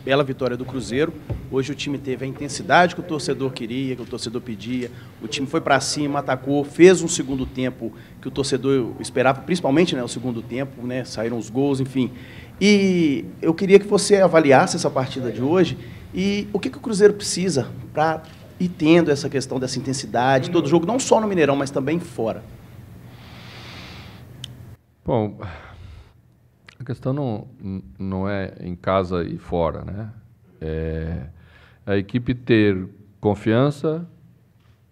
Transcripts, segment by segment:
bela vitória do Cruzeiro. Hoje o time teve a intensidade que o torcedor queria, que o torcedor pedia. O time foi para cima, atacou, fez um segundo tempo que o torcedor esperava, principalmente, né, o segundo tempo, né, saíram os gols, enfim. E eu queria que você avaliasse essa partida de hoje e o que o Cruzeiro precisa para ir tendo essa questão dessa intensidade, todo jogo, não só no Mineirão, mas também fora. Bom, a questão não é em casa e fora, né? É a equipe ter confiança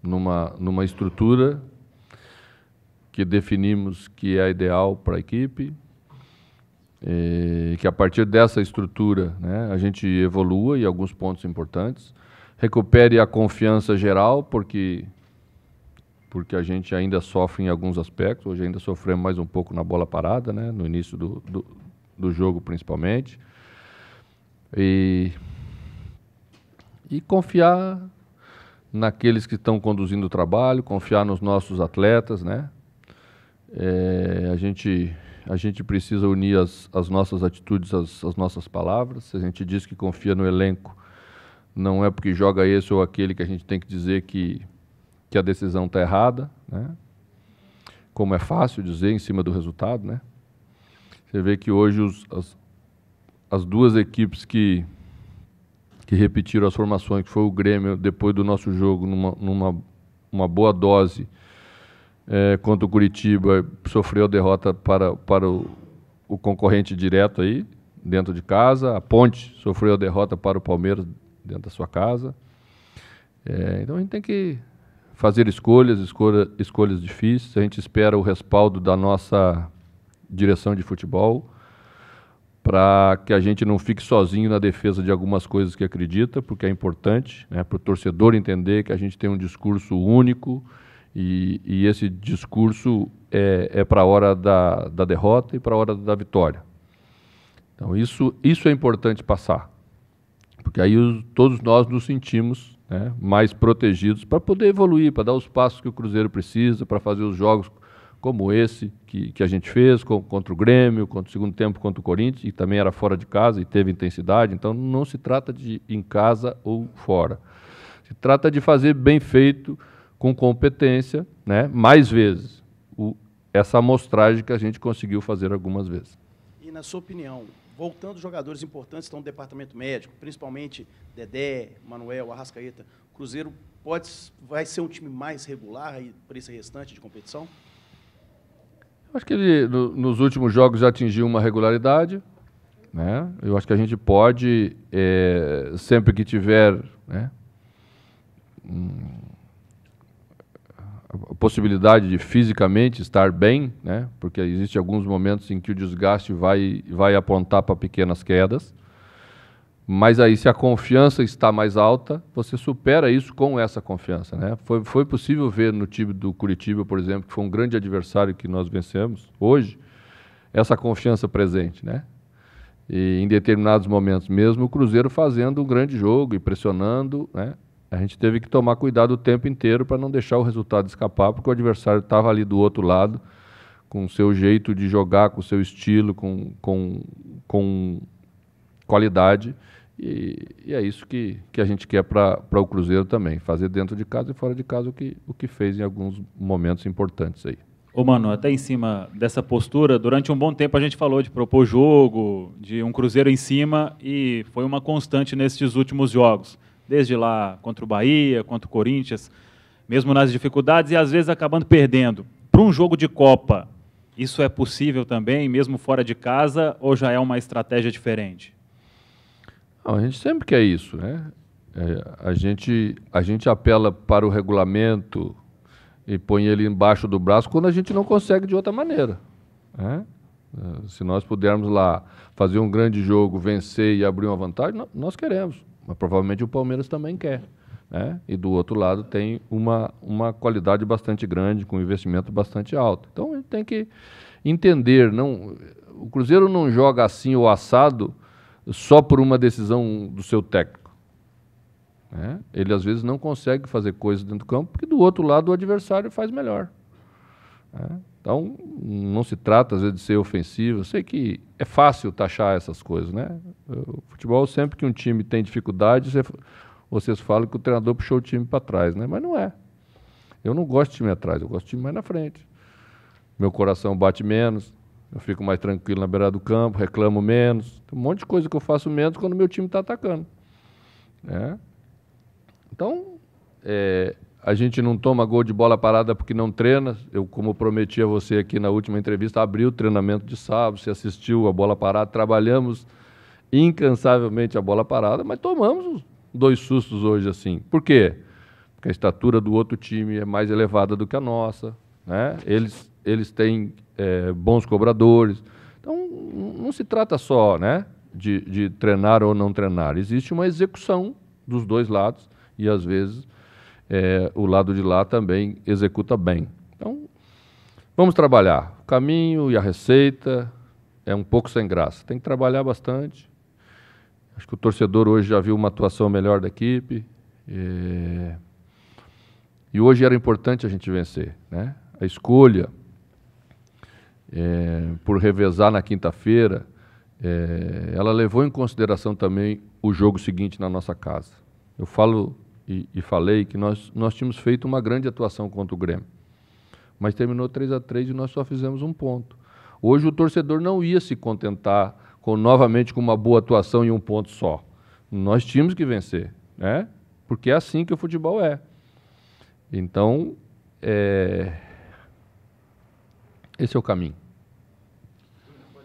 numa estrutura que definimos que é a ideal para a equipe, que a partir dessa estrutura, né, a gente evolua em alguns pontos importantes, recupere a confiança geral, porque a gente ainda sofre em alguns aspectos. Hoje ainda sofremos mais um pouco na bola parada, né, no início do jogo principalmente. E confiar naqueles que estão conduzindo o trabalho, confiar nos nossos atletas, né? A gente precisa unir as nossas atitudes às nossas palavras. Se a gente diz que confia no elenco, não é porque joga esse ou aquele que a gente tem que dizer que a decisão está errada, né? Como é fácil dizer em cima do resultado, né? Você vê que hoje as duas equipes que repetiram as formações, que foi o Grêmio, depois do nosso jogo, numa boa dose, contra o Curitiba, sofreu a derrota para o concorrente direto aí, dentro de casa. A Ponte sofreu a derrota para o Palmeiras, dentro da sua casa. Então a gente tem que fazer escolhas difíceis. A gente espera o respaldo da nossa direção de futebol para que a gente não fique sozinho na defesa de algumas coisas que acredita, porque é importante, né, para o torcedor entender que a gente tem um discurso único e esse discurso é para a hora da derrota e para a hora da vitória. Então isso é importante passar, porque aí todos nós nos sentimos, né, mais protegidos para poder evoluir, para dar os passos que o Cruzeiro precisa, para fazer os jogos como esse que a gente fez contra o Grêmio, contra o segundo tempo contra o Corinthians, e também era fora de casa e teve intensidade. Então não se trata de em casa ou fora. Se trata de fazer bem feito, com competência, né, mais vezes. Essa amostragem que a gente conseguiu fazer algumas vezes. E na sua opinião, voltando jogadores importantes estão no departamento médico, principalmente Dedé, Manuel, Arrascaeta, o Cruzeiro vai ser um time mais regular para esse restante de competição? Acho que ele, nos últimos jogos, já atingiu uma regularidade, né? Eu acho que a gente pode, sempre que tiver, né, a possibilidade de fisicamente estar bem, né, porque existem alguns momentos em que o desgaste vai apontar para pequenas quedas, mas aí, se a confiança está mais alta, você supera isso com essa confiança, né? Foi possível ver no time do Curitiba, por exemplo, que foi um grande adversário que nós vencemos hoje, essa confiança presente, né? E em determinados momentos mesmo, o Cruzeiro fazendo um grande jogo e pressionando, né? A gente teve que tomar cuidado o tempo inteiro para não deixar o resultado escapar, porque o adversário estava ali do outro lado, com o seu jeito de jogar, com o seu estilo, com qualidade. E é isso que a gente quer para o Cruzeiro também, fazer dentro de casa e fora de casa o que fez em alguns momentos importantes aí. Ô, Mano, até em cima dessa postura, durante um bom tempo a gente falou de propor jogo, de um Cruzeiro em cima, e foi uma constante nesses últimos jogos, desde lá contra o Bahia, contra o Corinthians, mesmo nas dificuldades e às vezes acabando perdendo. Para um jogo de Copa, isso é possível também, mesmo fora de casa, ou já é uma estratégia diferente? Não, a gente sempre quer isso, né? A gente apela para o regulamento e põe ele embaixo do braço quando a gente não consegue de outra maneira, né? Se nós pudermos lá fazer um grande jogo, vencer e abrir uma vantagem, nós queremos, mas provavelmente o Palmeiras também quer, né? E do outro lado tem uma qualidade bastante grande, com um investimento bastante alto. Então a gente tem que entender, o Cruzeiro não joga assim ou assado só por uma decisão do seu técnico, né? Ele às vezes não consegue fazer coisas dentro do campo porque do outro lado o adversário faz melhor, né? Então, não se trata, às vezes, de ser ofensivo. Eu sei que é fácil taxar essas coisas, né? O futebol, sempre que um time tem dificuldade, vocês falam que o treinador puxou o time para trás, né? Mas não é. Eu não gosto de time atrás, eu gosto de time mais na frente. Meu coração bate menos, eu fico mais tranquilo na beira do campo, reclamo menos. Tem um monte de coisa que eu faço menos quando o meu time está atacando, né? Então, a gente não toma gol de bola parada porque não treina. Eu, como prometi a você aqui na última entrevista, abri o treinamento de sábado, você assistiu a bola parada, trabalhamos incansavelmente a bola parada, mas tomamos 2 sustos hoje assim. Por quê? Porque a estatura do outro time é mais elevada do que a nossa, né? Eles têm bons cobradores. Então, não se trata só, né, de treinar ou não treinar. Existe uma execução dos 2 lados e, às vezes, o lado de lá também executa bem. Então, vamos trabalhar. O caminho e a receita é um pouco sem graça. Tem que trabalhar bastante. Acho que o torcedor hoje já viu uma atuação melhor da equipe. E hoje era importante a gente vencer, né? A escolha por revezar na quinta-feira, ela levou em consideração também o jogo seguinte na nossa casa. Eu falo e falei que nós tínhamos feito uma grande atuação contra o Grêmio, mas terminou 3-3 e nós só fizemos 1 ponto. Hoje o torcedor não ia se contentar novamente com uma boa atuação e 1 ponto só. Nós tínhamos que vencer, né? Porque é assim que o futebol é. Então, esse é o caminho.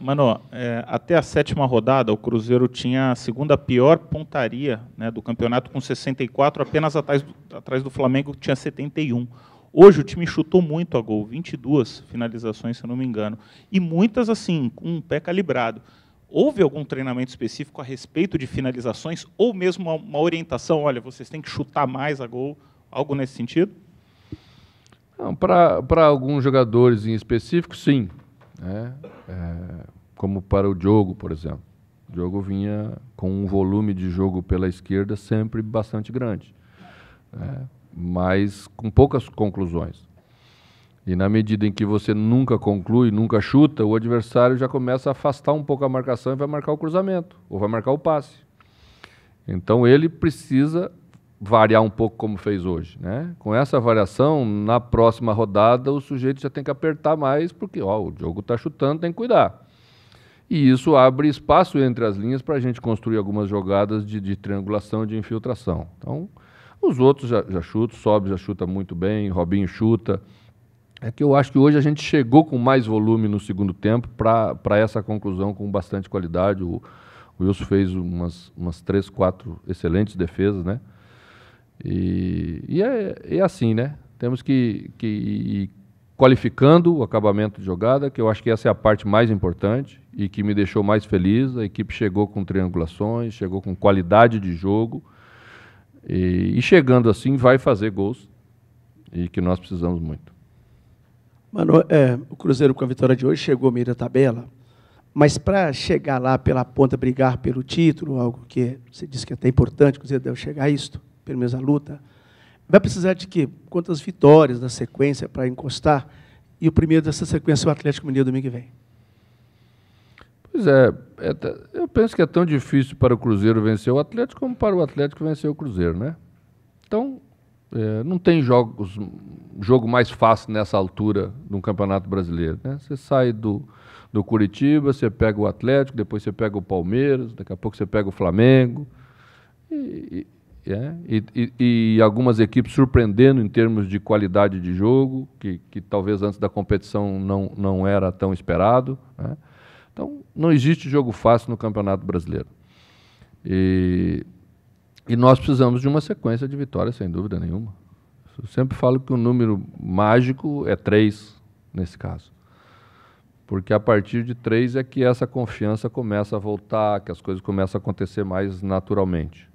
Mano, até a 7ª rodada, o Cruzeiro tinha a 2ª pior pontaria, né, do campeonato, com 64, apenas atrás do Flamengo, que tinha 71. Hoje o time chutou muito a gol, 22 finalizações, se eu não me engano, e muitas assim, com um pé calibrado. Houve algum treinamento específico a respeito de finalizações, ou mesmo uma orientação, olha, vocês têm que chutar mais a gol, algo nesse sentido? Para alguns jogadores em específico, sim. Como para o Diogo, por exemplo. O Diogo vinha com um volume de jogo pela esquerda sempre bastante grande, mas com poucas conclusões. E na medida em que você nunca conclui, nunca chuta, o adversário já começa a afastar um pouco a marcação e vai marcar o cruzamento, ou vai marcar o passe. Então ele precisa variar um pouco como fez hoje, né? Com essa variação, na próxima rodada, o sujeito já tem que apertar mais, porque o Diogo está chutando, tem que cuidar. E isso abre espaço entre as linhas para a gente construir algumas jogadas de triangulação, de infiltração. Então, os outros já chutam, Sobe já chuta muito bem, Robinho chuta. É que eu acho que hoje a gente chegou com mais volume no segundo tempo para essa conclusão com bastante qualidade. O Wilson fez umas 3, 4 excelentes defesas, né? E é assim, né? Temos que ir qualificando o acabamento de jogada, que eu acho que essa é a parte mais importante e que me deixou mais feliz. A equipe chegou com triangulações, chegou com qualidade de jogo e chegando assim vai fazer gols e que nós precisamos muito. Mano, o Cruzeiro com a vitória de hoje chegou meio da tabela, mas para chegar lá pela ponta, brigar pelo título, algo que você disse que é até importante, o Cruzeiro deve chegar a isto, pelo menos a luta, vai precisar de quê? Quantas vitórias da sequência para encostar? E o primeiro dessa sequência é o Atlético Mineiro domingo que vem. Pois eu penso que é tão difícil para o Cruzeiro vencer o Atlético como para o Atlético vencer o Cruzeiro, né? Então, não tem jogo mais fácil nessa altura de um campeonato brasileiro, né? Você sai do Curitiba, você pega o Atlético, depois você pega o Palmeiras, daqui a pouco você pega o Flamengo, e algumas equipes surpreendendo em termos de qualidade de jogo, que talvez antes da competição não era tão esperado, né? Então, não existe jogo fácil no Campeonato Brasileiro. E nós precisamos de uma sequência de vitórias, sem dúvida nenhuma. Eu sempre falo que o número mágico é 3, nesse caso. Porque a partir de 3 é que essa confiança começa a voltar, que as coisas começam a acontecer mais naturalmente.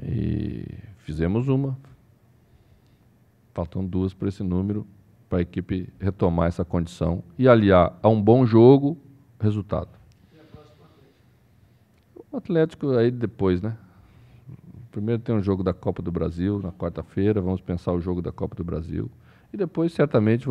E fizemos uma. Faltam 2 para esse número, para a equipe retomar essa condição e aliar a um bom jogo, resultado. O Atlético aí depois, né? Primeiro tem um jogo da Copa do Brasil, na quarta-feira, vamos pensar o jogo da Copa do Brasil. E depois, certamente,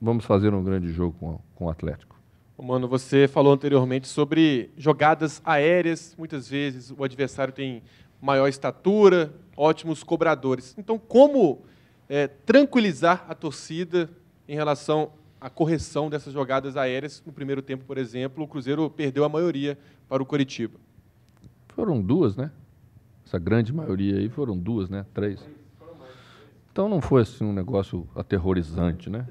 vamos fazer um grande jogo com o Atlético. Mano, você falou anteriormente sobre jogadas aéreas. Muitas vezes o adversário tem maior estatura, ótimos cobradores. Então, como tranquilizar a torcida em relação à correção dessas jogadas aéreas? No primeiro tempo, por exemplo, o Cruzeiro perdeu a maioria para o Coritiba. Foram 2, né? Essa grande maioria aí foram 2, né? 3. Então não foi assim um negócio aterrorizante, né?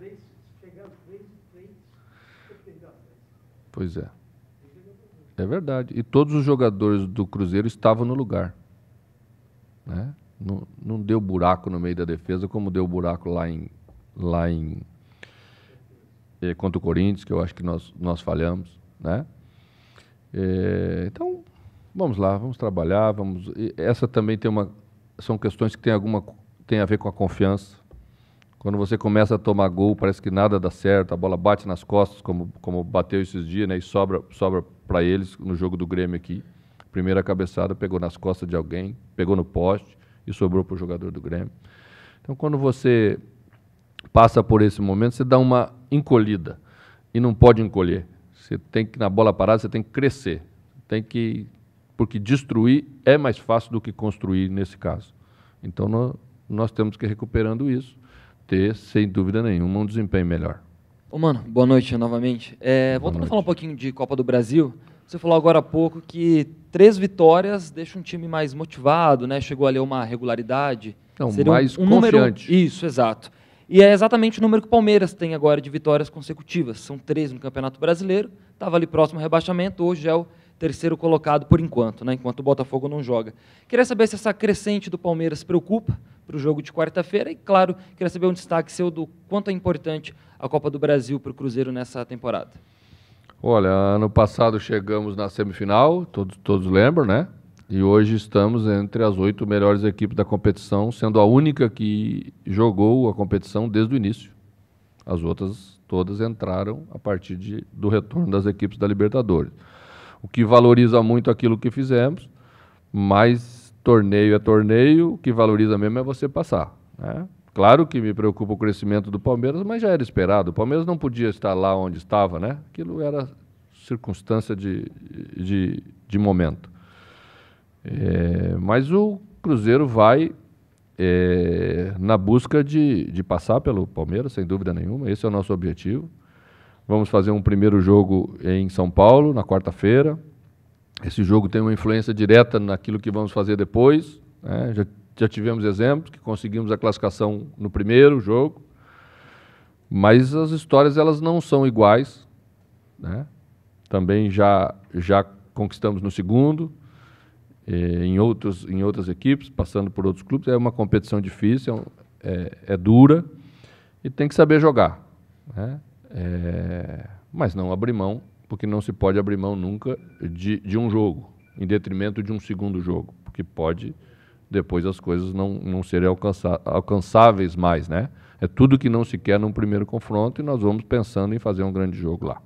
Pois é. É verdade. E todos os jogadores do Cruzeiro estavam no lugar, né? Não deu buraco no meio da defesa, como deu buraco lá em contra o Corinthians, que eu acho que nós falhamos, né? Então, vamos lá, vamos trabalhar, essa também são questões que tem a ver com a confiança. Quando você começa a tomar gol, parece que nada dá certo, a bola bate nas costas, como bateu esses dias, né? E sobra para eles no jogo do Grêmio aqui. Primeira cabeçada pegou nas costas de alguém, pegou no poste e sobrou para o jogador do Grêmio. Então, quando você passa por esse momento, você dá uma encolhida e não pode encolher. Você tem que, na bola parada, você tem que crescer. Porque destruir é mais fácil do que construir nesse caso. Então, nós temos que ir recuperando isso, ter, sem dúvida nenhuma, um desempenho melhor. Ô, mano, boa noite novamente. Voltando a falar um pouquinho de Copa do Brasil, você falou agora há pouco que 3 vitórias deixa um time mais motivado, né? Chegou ali a uma regularidade. Não, seria mais um número, confiante. Isso, exato. E é exatamente o número que o Palmeiras tem agora de vitórias consecutivas. São 3 no Campeonato Brasileiro, estava ali próximo ao rebaixamento, hoje é o 3º colocado por enquanto, né? Enquanto o Botafogo não joga. Queria saber se essa crescente do Palmeiras preocupa para o jogo de quarta-feira e, claro, queria saber um destaque seu do quanto é importante a Copa do Brasil para o Cruzeiro nessa temporada. Olha, ano passado chegamos na semifinal, todos lembram, né? E hoje estamos entre as 8 melhores equipes da competição, sendo a única que jogou a competição desde o início. As outras todas entraram a partir do retorno das equipes da Libertadores. O que valoriza muito aquilo que fizemos, mas torneio é torneio, o que valoriza mesmo é você passar, né? Claro que me preocupa o crescimento do Palmeiras, mas já era esperado. O Palmeiras não podia estar lá onde estava, né? Aquilo era circunstância de momento. Mas o Cruzeiro vai na busca de passar pelo Palmeiras, sem dúvida nenhuma. Esse é o nosso objetivo. Vamos fazer um primeiro jogo em São Paulo, na quarta-feira. Esse jogo tem uma influência direta naquilo que vamos fazer depois, né? Já tivemos exemplos que conseguimos a classificação no primeiro jogo, mas as histórias elas não são iguais, né? Também já conquistamos no segundo, em outras equipes, passando por outros clubes. É uma competição difícil, é dura e tem que saber jogar, né? Mas não abrir mão, porque não se pode abrir mão nunca de um jogo, em detrimento de um segundo jogo, porque pode depois as coisas não serem alcançáveis mais, né? É tudo que não se quer num primeiro confronto e nós vamos pensando em fazer um grande jogo lá.